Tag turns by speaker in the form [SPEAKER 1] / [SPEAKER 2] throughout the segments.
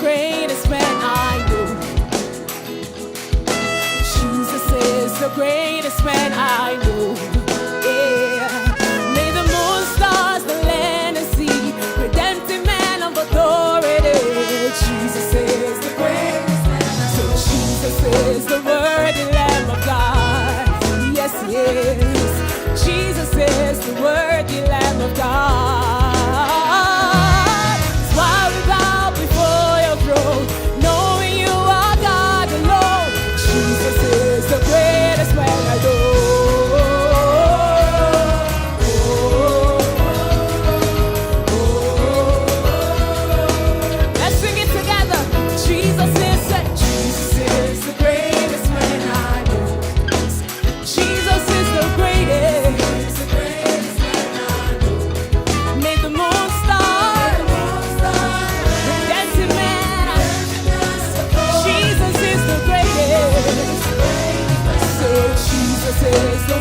[SPEAKER 1] greatest man I know. Jesus is the greatest man I know. Yeah. May the moon, stars, the land and sea, redemptive man of authority. Jesus is the greatest man I know. So Jesus is the worthy Lamb of God. Yes, he is. Jesus is the worthy Lamb of God. That's why we bow before your throne, knowing you are God alone. Jesus is the greatest man I know. Let's sing it together. Jesus is the greatest man I know. Jesus is the greatest. Made the moon, star, dancing man. Jesus is the greatest. So Jesus is the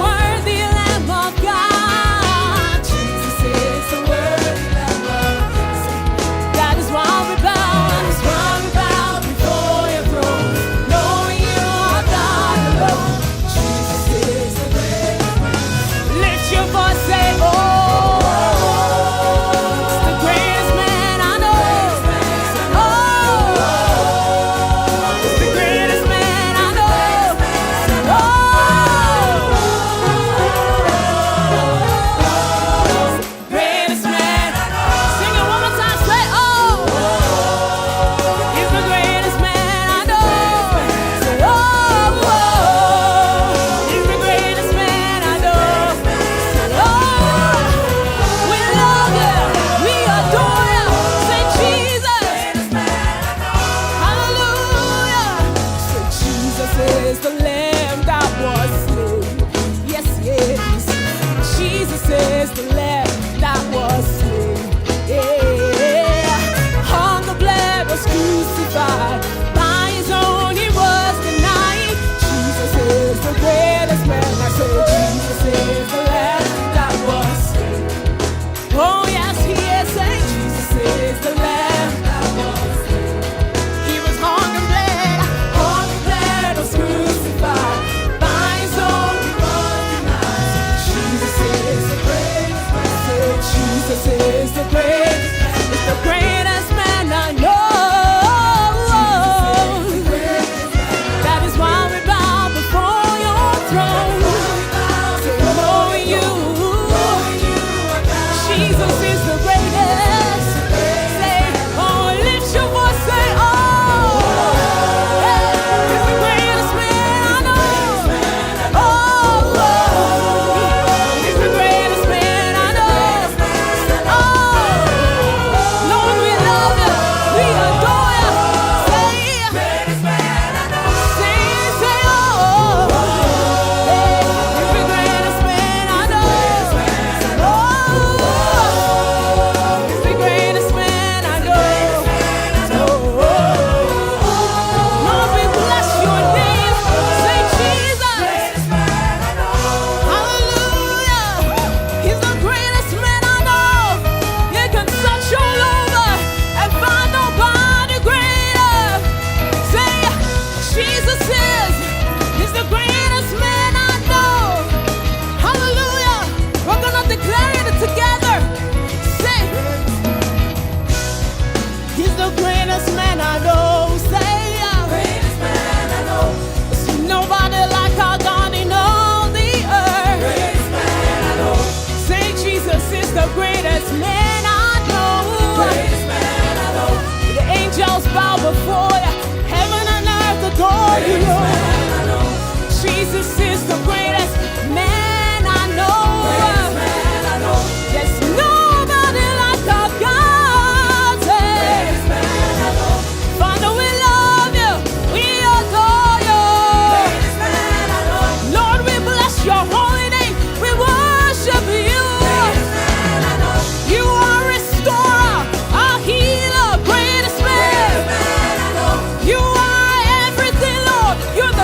[SPEAKER 1] worthy Lamb of God. Jesus is the worthy Lamb of God. That is why we bow before your throne, knowing you are God alone. Jesus is the greatest. Lift your voice, say, oh, it's the greatest man I know. Oh, it's the greatest man I know. Oh, greatest man. Sing it one more time, say, oh, he's the greatest man I know. Say, oh, he's the greatest man I know. Say, oh, we love you, we adore you. Say, Jesus, hallelujah. Say, Jesus is the Lamb that was slain. Yes, he is. Jesus is the Lamb that was slain. Yeah. On the blood was crucified. By his own he was denied. Jesus is the greatest man. I say Jesus is the Lamb that was slain. Oh yes, he is. Say Jesus is the Lamb that was slain. He was hung and bled. On the blood was crucified. By his own he was denied. Jesus is the greatest man. Say Jesus is the greatest. It's the greatest man I know. That is why we bow before your throne. Say, knowing you, Jesus is the greatest. Say, oh, lift your voice, say, oh, he's the greatest man I know. Oh, he's the greatest man I know. Oh, Lord, we love you, we adore you. Say, greatest man I know. Say, oh, he's the greatest man I know. Oh, he's the greatest man I know. Lord, we bless your name. Say, Jesus, hallelujah. He's the greatest man I know. You can search all over and find nobody greater. Say, Jesus he's the greatest man I know. Hallelujah. We're gonna declare it together. Say, he's the greatest man I know. Say, greatest man I know. There's nobody like our God in all the earth. Greatest man I know. Say, Jesus is the greatest man I know. Greatest man I know. The angels bow before you. Heaven and earth adore you. Greatest man I know. Jesus is the greatest man I know. Greatest man I know. There's nobody like our God. Greatest man I know. Father, we love you. We adore you. Greatest man I know. Lord, we bless your holy name. We worship you. Greatest man I know. You are restorer, our healer, greatest man. Greatest man I know. You are everything, Lord. You're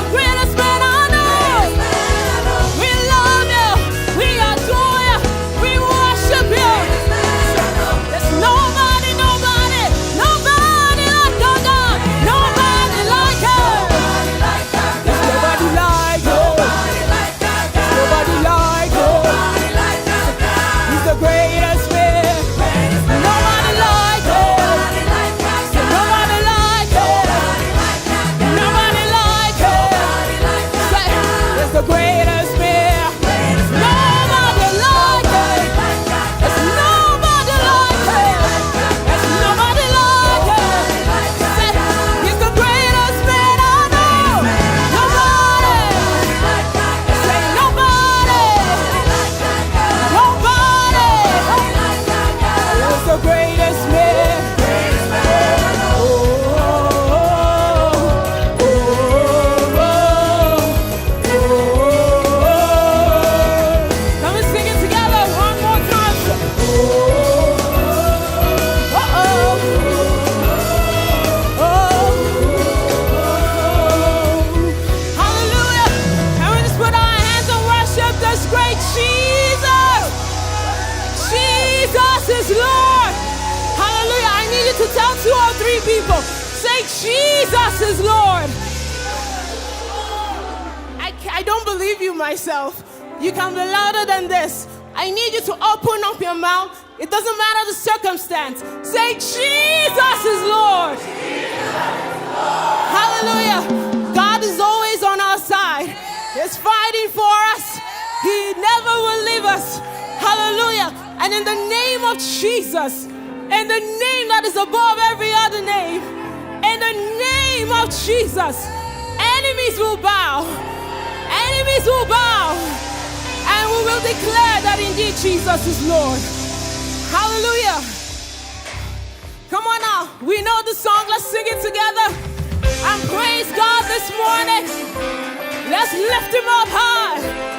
[SPEAKER 1] the greatest man.
[SPEAKER 2] Greatest man I know.
[SPEAKER 1] Come and sing it together one more time. Hallelujah. Can we just put our hands and worship this great Jesus? Jesus is Lord. Hallelujah. I need you to tell 2 or 3 people. Say, Jesus is Lord. I don't believe you myself. You can be louder than this. I need you to open up your mouth. It doesn't matter the circumstance. Say, Jesus is Lord. Hallelujah. God is always on our side. He's fighting for us. He never will leave us. Hallelujah. And in the name of Jesus, in the name that is above every other name, in the name of Jesus, enemies will bow. Enemies will bow. And we will declare that indeed Jesus is Lord. Hallelujah. Come on now. We know the song. Let's sing it together. And praise God this morning. Let's lift him up high.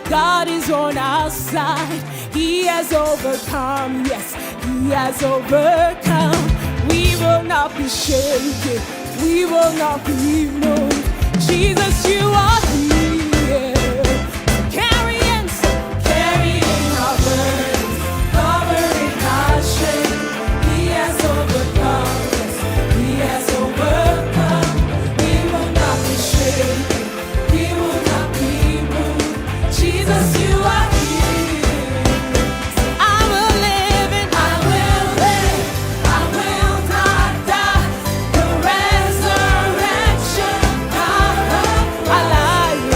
[SPEAKER 1] God is on our side. He has overcome. Yes, he has overcome. We will not be shaken. We will not be moved. Jesus, you are here. Carrying our burdens, covering our shame. He has overcome. Yes, he has overcome. We will not be shaken. We will not be moved. Jesus, you are here. I will live and I will live. I will not die. The resurrection power alive.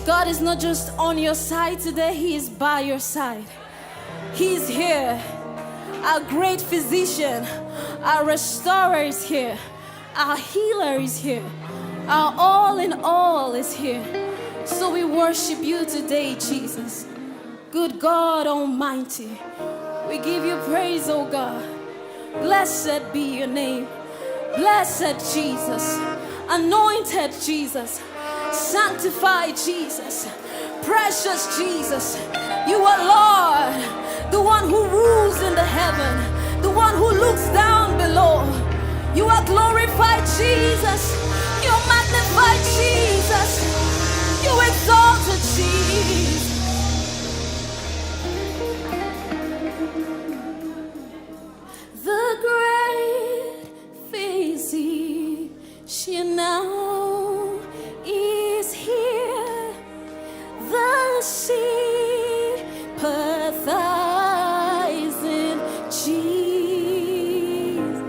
[SPEAKER 1] God is not just on your side today, He is by your side. He's here. Our great physician, our restorer is here. Our healer is here. Our all in all is here. So we worship you today, Jesus. Good God Almighty, we give you praise, oh God. Blessed be your name. Blessed Jesus. Anointed Jesus. Sanctified Jesus. Precious Jesus. You are Lord, the one who rules in the heaven, the one who looks down below. You are glorified Jesus. You are magnified Jesus. You exalted Jesus. The great physician now is here. The sympathizing Jesus.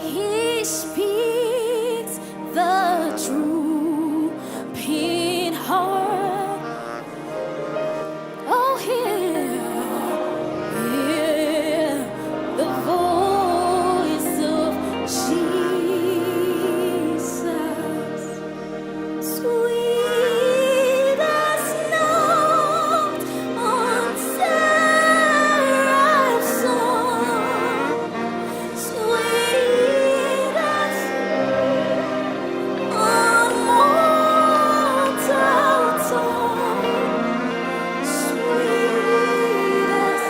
[SPEAKER 1] He speaks the truth in heart. Oh, hear the voice of Jesus. Sweet as note on seraph's song. Sweet as on mortal tongue. Sweet as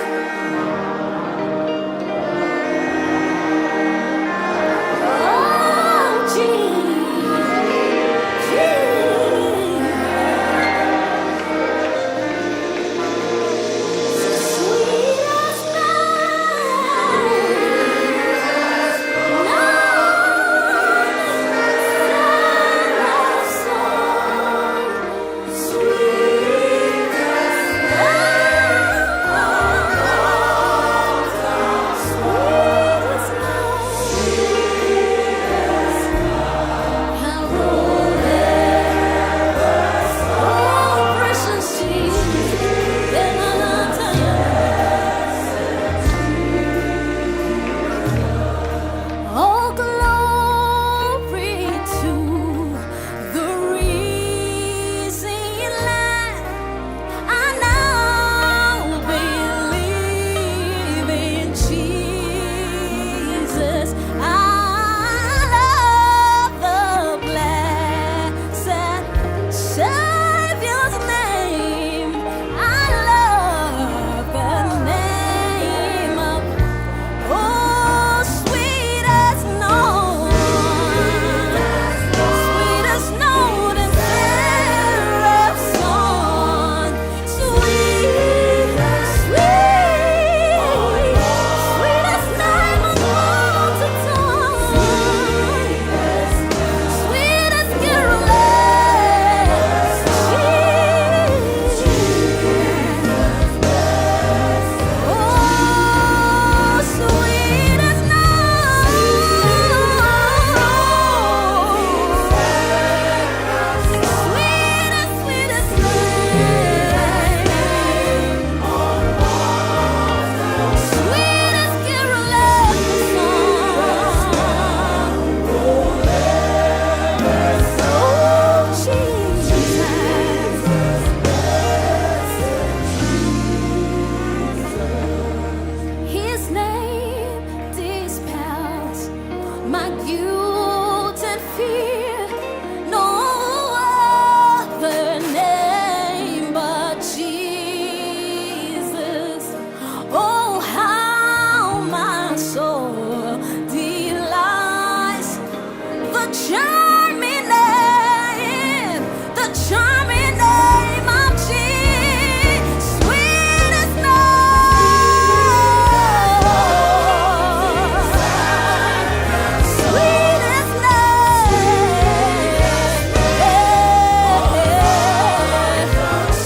[SPEAKER 1] oh, Jesus, sweet as all glory to the risen Lamb. I now believe in Jesus. I love the blessed Savior's name. I love the name of oh, sweet as note in seraph's song. Sweet, sweet, sweet as name on mortal tongue. Sweet as carolers. Oh, sweet as sweet as sweet as carolers His name dispels my guilt and fear. No other name but Jesus. Oh, how my soul delights the charming name of Jesus. Sweet as sweet as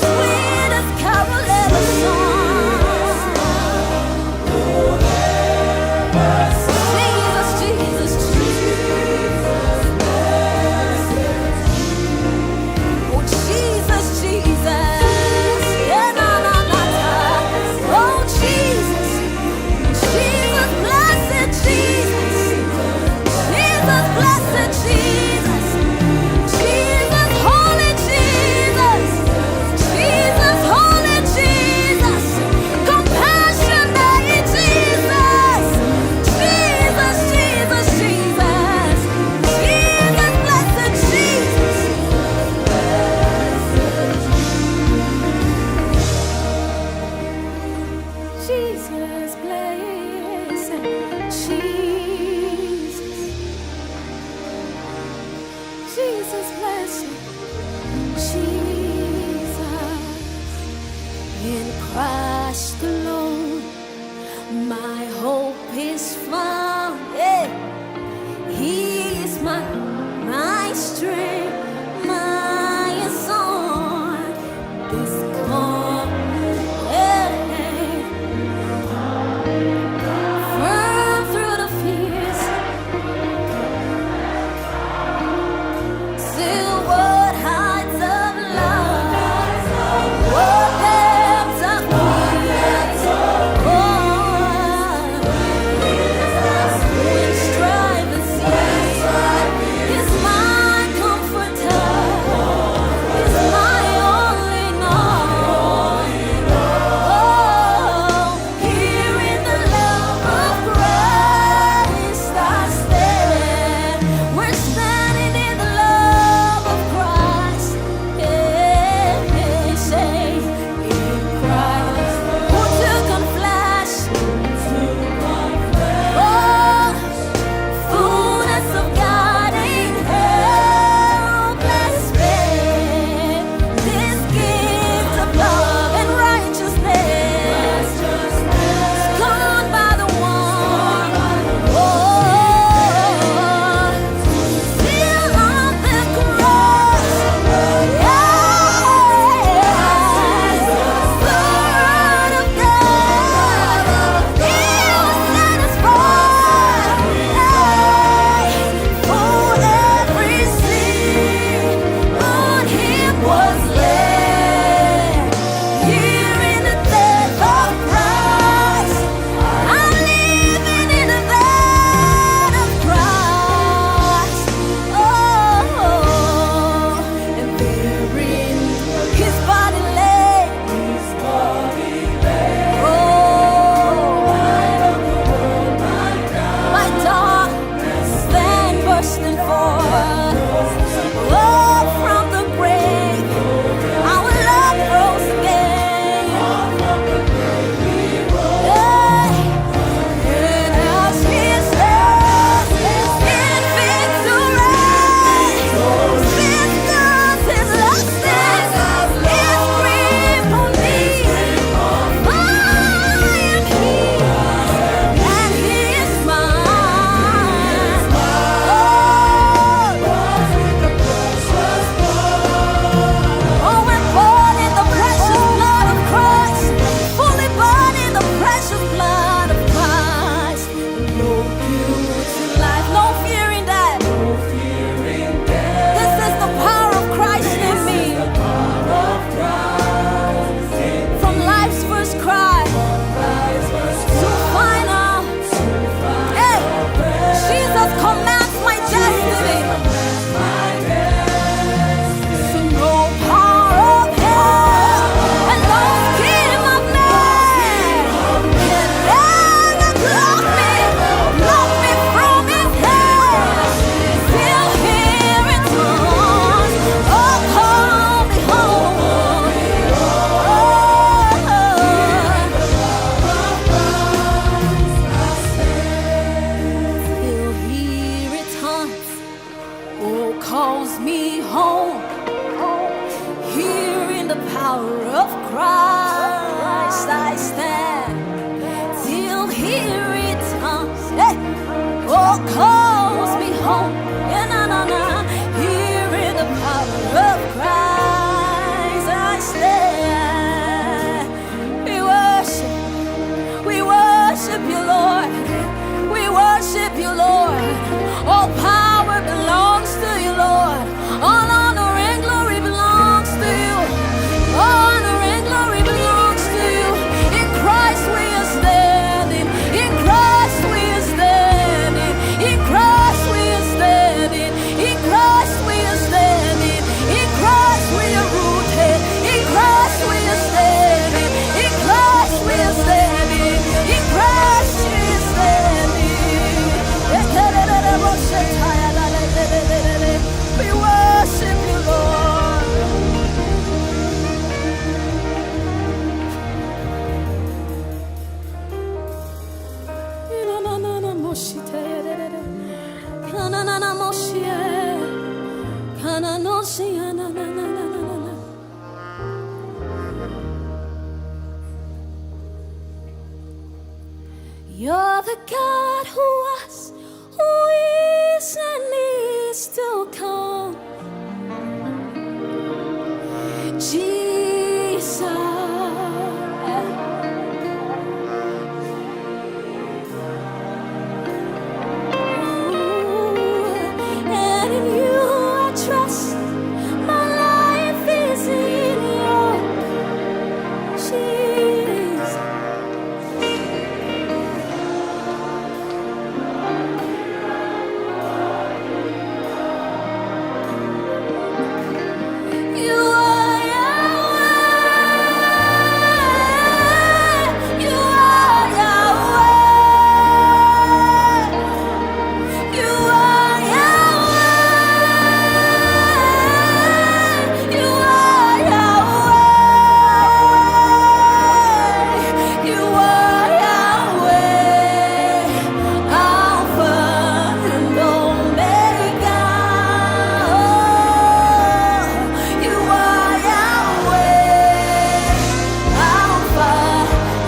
[SPEAKER 1] sweet as carolers song. Jesus, Jesus, Jesus. Jesus, in Christ alone, my hope is found. Yeah. He is my strength, my song. This calm, firm through the fears. Still, what heights of love, what depths of peace, when strife and sin is my comforter, is my all in all. Oh, here in the love of Christ I stand. We're standing in the love of Christ. Say, in Christ, who took on flesh. Oh, fullness of God ain't helpless babe. This gift of love and righteousness is gone by the one. Oh, still on the cross. Yes, the word of God, He was satisfied. For every sin on Him was laid. Here in the death of Christ, I'm living in the bed of Christ. Oh, and therein His body lay. Oh, my darkness then bursting forth. Oh, from the grave, our love rose again. And as He stands in victory, because His love stands is free for me. I am His, and He is mine. Oh, we're born in the precious blood of Christ, fully born in the precious blood of Christ. No guilt in life, no fear in death. This is the power of Christ in me. From life's first cry to final. Hey, Jesus commands my destiny. So no power of hell and no scheme of man can ever block me from His hand. Still here it comes, oh call me home. Still here it comes, oh calls me home. Here in the power of Christ I stand. Till here it comes, hey, oh calls me home. Yeah, na na na. Here in the power of Christ I stand. We worship you, Lord. We worship you, Lord. All power belongs to you, Lord. All honor and glory belongs to you. All honor and glory belongs to you. In Christ we are standing. In Christ we are standing. In Christ we are standing. In Christ we are standing. In Christ we are rooted. In Christ we are standing. In Christ we are standing. In Christ we are standing. We worship you, Lord. Kana no are the God who was, who is, and is to come. Jesus. And in you I trust. My life is in you, Jesus. You are Yahweh. You are Yahweh. You are Yahweh. You are Yahweh. You are Yahweh. Alpha and Omega. You are Yahweh. Alpha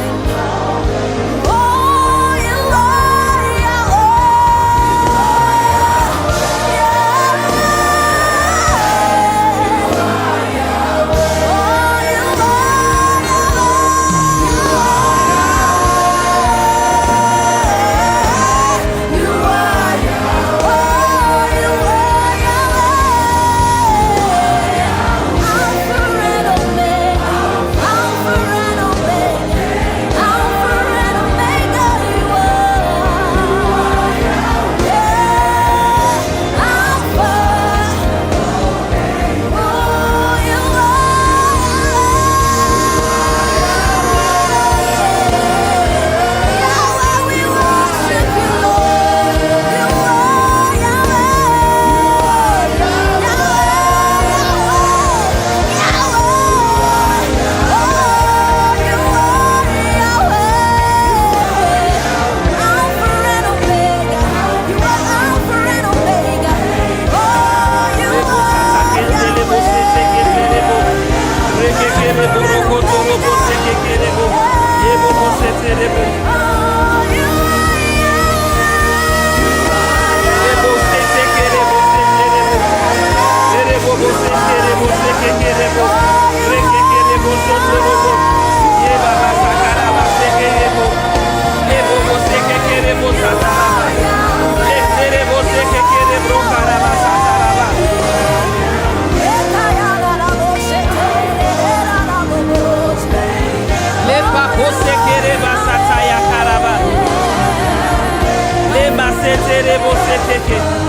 [SPEAKER 1] and Omega. Oh, you are
[SPEAKER 3] Lepa se tere bo se teke.